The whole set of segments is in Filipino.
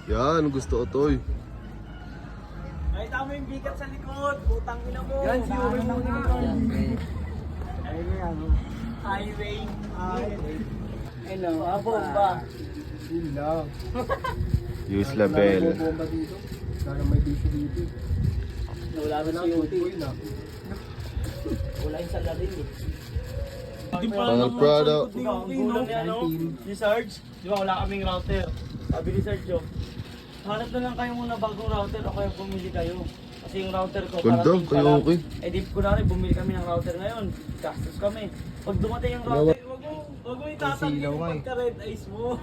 Yan, gusto ko to eh. Ay, tama yung bigat sa likod. Putang ina mo. Yan, si Uwe mo naman. Highway. Hello, Bomba. Yun lang. Use label. Bomba dito. Sana may tissue dito. Wala na si Uti. Wala yung salarin eh. Hindi pa Pang product. Si Sarge, di ba wala kaming router. Sabi ni Sarge, hanap na lang kayo muna bagong router o kaya bumili kayo. Kasi yung router ko, Ganda, parating pa kayo lang. okay. Eh di kunwari bumili kami ng router ngayon. Gastos kami. Pag dumating yung router, wag mo itatanggi Silaw yung nga eh. pagka red eyes mo.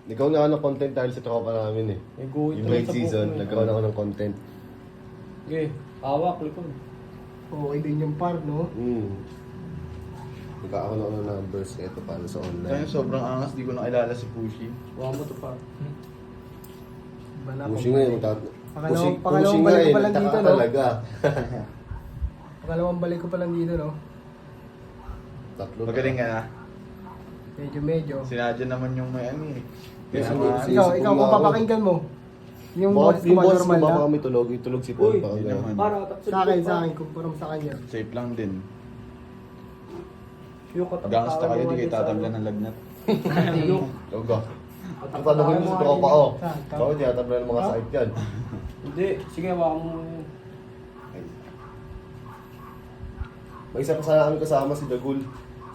Nagkaroon na ako ng content dahil sa tropa namin eh. Yung late season, nagkaroon ako ng content. Okay, hawak, likod. Okay din yung par, no? Nagkakaroon ako ng numbers ito para sa Kaya online. sobrang angas, di ko nakilala si Pushy. Huwag mo to par. Pushing nga yung Pangalawang balik ko pa lang dito, no? talaga. Pangalawang balik ko pa lang dito, no? Tatlo. Magaling ka na. Medyo. Sinadya naman yung may ano eh. Yes, Kaya ano, Ikaw, kung papakinggan mo, yung Baka boss yung ko boss normal ko baka lang. kami tulog si Paul. Uy, Baka hindi ganun. naman. Sa akin, kumpara mo sa kanya. Safe lang din. Yung Gangsta kayo, di kayo tatabla ng lagnat. Logo. Ang tanongin mo sa tropa ko. Bakit tinatabla ng mga site yan? Hindi, sige, wala mo. May isa pa sana kami kasama si Dagul.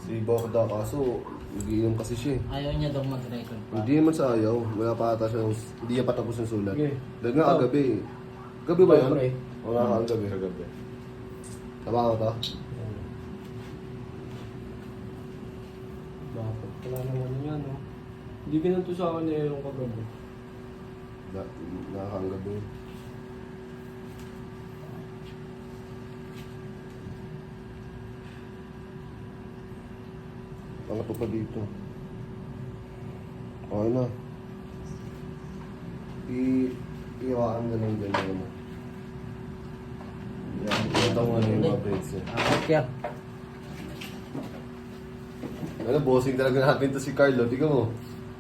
Si Bokda, kaso nagiinom kasi siya eh. Ayaw niya daw mag-record pa. Hindi naman sa ayaw. Wala pa ata siya. Hindi niya patapos yung sulat. Okay. Dahil nga kagabi eh. Gabi ba yun? Pre. Wala ka kagabi. Kagabi. Tama ko to? Dapat wala naman yan, no? Hindi ganun sa akin eh, yung kagabi. Nakakagabi. Pangato pa dito. Okay na. Iiwakan na lang ganyan mo. Yan, ito mo na yung mga braids niya. Kaya. Ano, bossing talaga natin to si Carlo. Tingnan mo.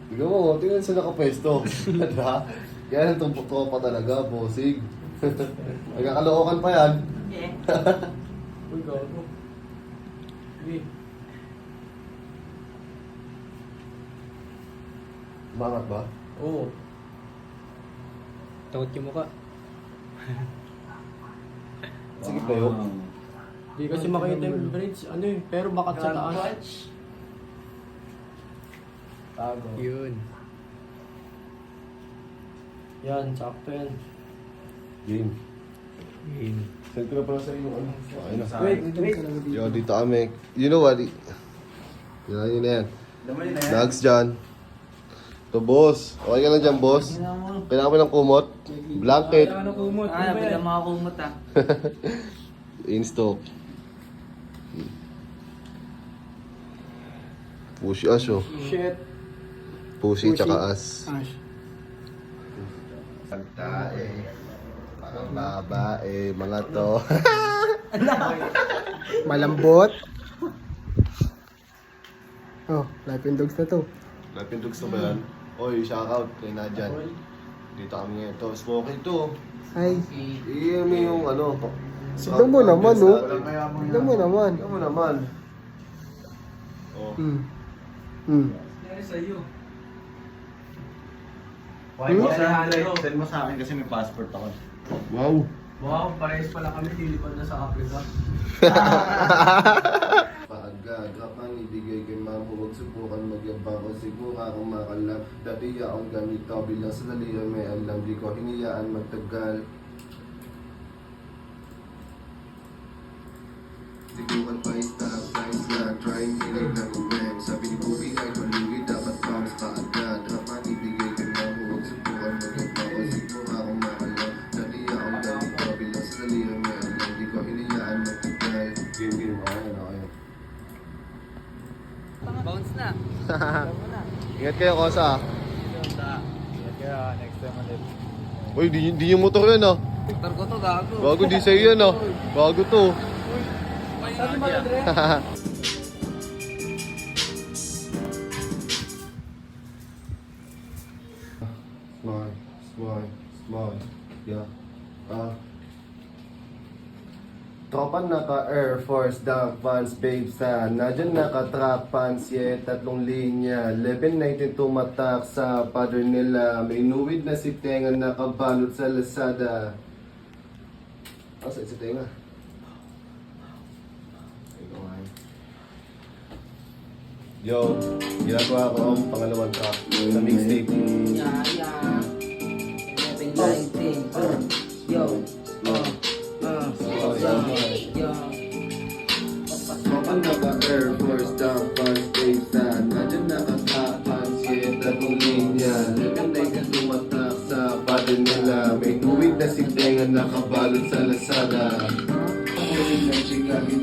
Tingnan mo, tingnan sa nakapwesto. Diba? Kaya nang tumpok pa talaga, bossing. Nagkakalookan pa yan. Uy, gago. Hindi. Umangat ba? Oo. Takot yung mukha. Sige tayo. Hindi kasi makita yung braids, ano eh, pero bakat sa taas. Tago. Yun. Yan, sakto yan. Game. Game. Send ko na pala sa iyo. Ano? Okay na. Wait. Yo, dito kami. You know what? Yun na yan. Damali na yan. Nags dyan. To boss. Okay ka lang dyan, boss? Kailangan mo ng kumot. Blanket. Ano kumot? Ah, bigla mga kumot ah. In stock. Pushy ash oh. Shit. Pushy tsaka as. Ash. Pagtae. Parang babae. Mga to. Malambot. Oh, life and dogs na to. Napindugs na ba yan? Oy, shoutout kay Nadjan. Dito kami ngayon. To, smoky to. Ay, Iyan mo yung ano. tignan mo naman, no? Walang kaya mo Tignan mo naman. Tignan mo naman. Oh. Sa'yo. Send mo sa akin kasi may passport ako. Wow. Wow, parehas pala kami nilipad na sa Africa. Pagkagapan, ibigay kay ma'am, huwag subukan magyabang ko siguro akong makalam. Dati akong ganito, bilang sa dalihan may alam, di ko hiniyaan magtagal. Siguran pa itag, times na, trying hilig na kumem. Sabi ni Bobby ay maluwi, dapat bounce pa agad. Rapan, ibigay kay ma'am, huwag subukan magyabang ko siguro akong makalam. Dati akong ganito, bilang sa dalihan may alam, di ko hiniyaan magtagal. Game, okay. Bounce na. Ingat kayo, Kosa. Kaya next time ulit. Uy, di yung motor yan ah. Motor ko to, gago. Bago, di sa'yo yan ah. Bago to. Sabi mo, Andre? tropa naka Air Force, Dunk Vans, Babe Sana. Dyan naka track pants, yeah, 3 linya. 11.19 tumatak sa father nila. May nuwid na si Tenga nakabalot sa Lazada. Asa si Tenga? Yo, ginagawa ko ang pangalawang track sa mixtape. Yeah, yeah. 11-19. Yo. Yo. Tropa naka Air Force, Dunk Vans, Babe Sana. Dyan naka track pants, yeah, 3 linya. 11.19 tumatak sa father nila. May nuwid na si Tenga nakabalot sa Lazada.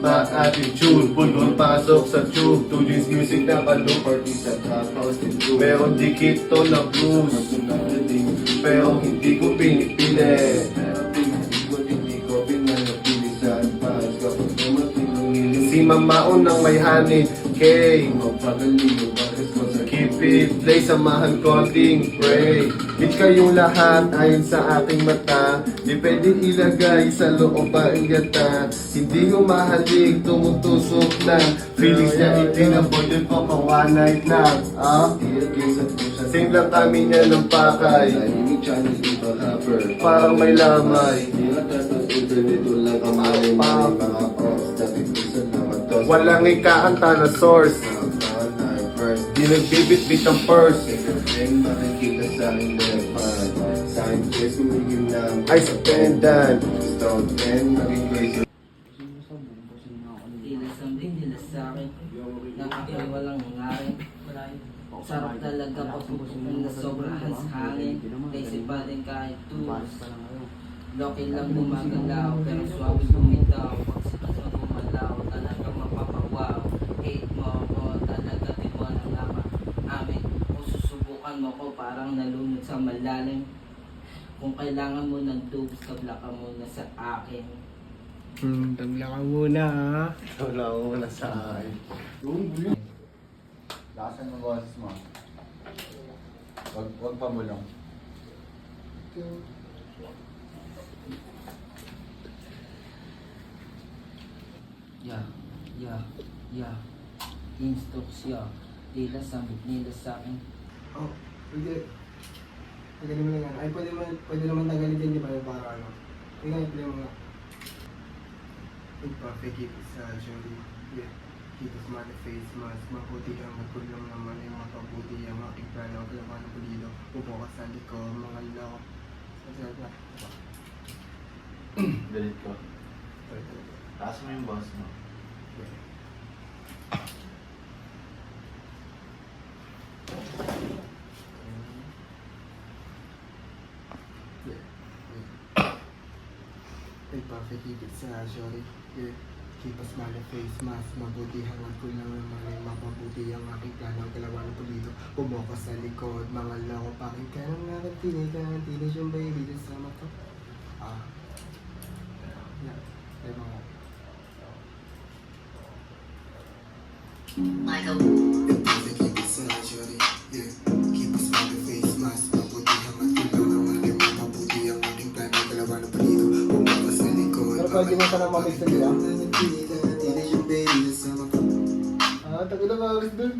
Ma-attitude, bulbul pasok sa tube. 2 G's music na kalu, party sa trap house din tube. Meron dikit to na blues, pero hindi ko pinipili. Hindi ko pinanapili sa advance. Kapag dumating ang hiling, si mamaon ng may honey cake. Magpagaling, keep it, play, samahan konting pray. Hit kayong lahat ayon sa aking mata. Di pwede ilagay sa loob ang gata. Hindi ko mahalig, tumutusok na. Feelings niya itinaboy pa pa one night lang. Sing lang kami niya ng pakay. Parang may lamay. Walang ikaanta na source. Di nagbibit-bit ang purse. Makikita sa aking lepan. Sa aking face, kumigil lang. Ay, sa pendant. Stone pen, maging crazy. Tila something, tila sa akin. Nakakay walang nangarin. Sarap talaga pagpupunan na sobrahan sa hangin. Lazy pa rin kahit tools. Loki lang gumagalaw, pero swabe bumitaw. Pag sikat mo gumalaw, talaga mapapawaw. Hate mo ako, talaga di mo nalaman. Amin, kung susubukan mo ko, parang nalunod sa malalim. Kung kailangan mo ng tubes, tabla ka muna sa akin. Tabla ka muna ha. Wala ko wala sa akin. Lakasan mo boses mo. Huwag pamulong. Yeah. Instocks, yeah. Tila sambit nila sa akin. Oh, pwede. Tagalin mo lang yan. Ay, pwede naman tagalin din, di ba? Yung para ano. Tingnan, i-play mo nga. Perfect, keep it surgery. Yeah. Keep it smart face mask. Maputi ang magkulong naman yung mapabuti ang aking plano. Kalaman ng pulido. Upo ka sa likod, mga loko. Masarap. Galit ko. Taas mo yung boss mo. Perfect, keep it surgery. Yeah. Keep a smiley face mask. Mabuti hangad ko lang naman yung mapabuti ang aking plano. Kalawa ng pulido. Bumuka sa likod. Mga loko, pakinggan ang nakatinig. Tinig yung baby. Kasama ko. Yeah. Ay mga. Michael. Perfect, keep it surgery. Yeah. Keep a smiley face mask. Mabuti hangad ko lang naman yung mapabuti ang aking plano. Kalawa ng pulido. Bumuka sa likod. Pero pwede mo ka na mamix na nila? Tinig yung baby. Kasama ko. Tagal na maalis dun.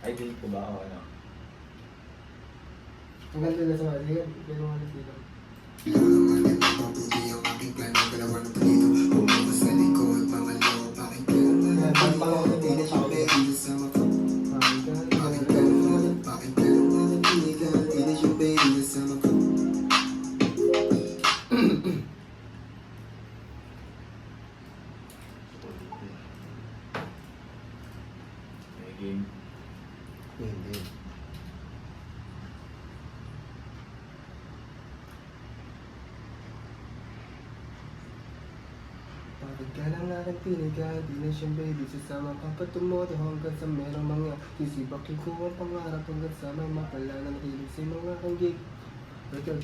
Ay, delete ko ba ako ano? Ang ganda na sa mga. Sige, pwede mo maalis dito. May game. Hindi. Bakit ka lang nakatinig ka, di na siyang baby. Sasama ka pa tumoto hanggang sa merong mga sisibakin ko ang pangarap hanggang sa may mapala ng hilig sa mga kanggig. Okay.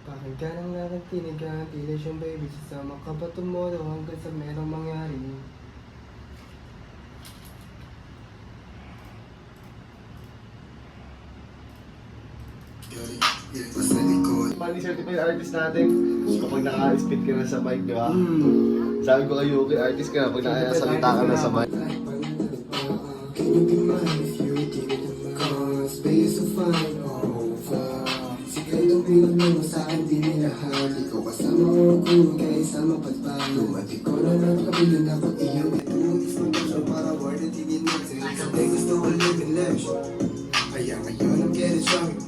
Bakit ka lang nakatinig ka, di na siyang baby. Sasama ka pa tumoto hanggang sa merong mangyari. Shorty, yeah, basta likod. Pali certified artist natin, kapag naka-spit ka na sa mic, di ba? Sabi ko kayo, okay, artist ka na pag nakasalita ka na sa mic. Can you be mine if you did it? Cause space to find over. Sikretong pinagmano sa akin di minahal. Ikaw kasama ko kung kaya isama patpang. Lumati ko na napakabili na pag iyong itulis ng pasyon para word at tigil natin. Kasi gusto ko live in luxury. Kaya ngayon I'm getting strong.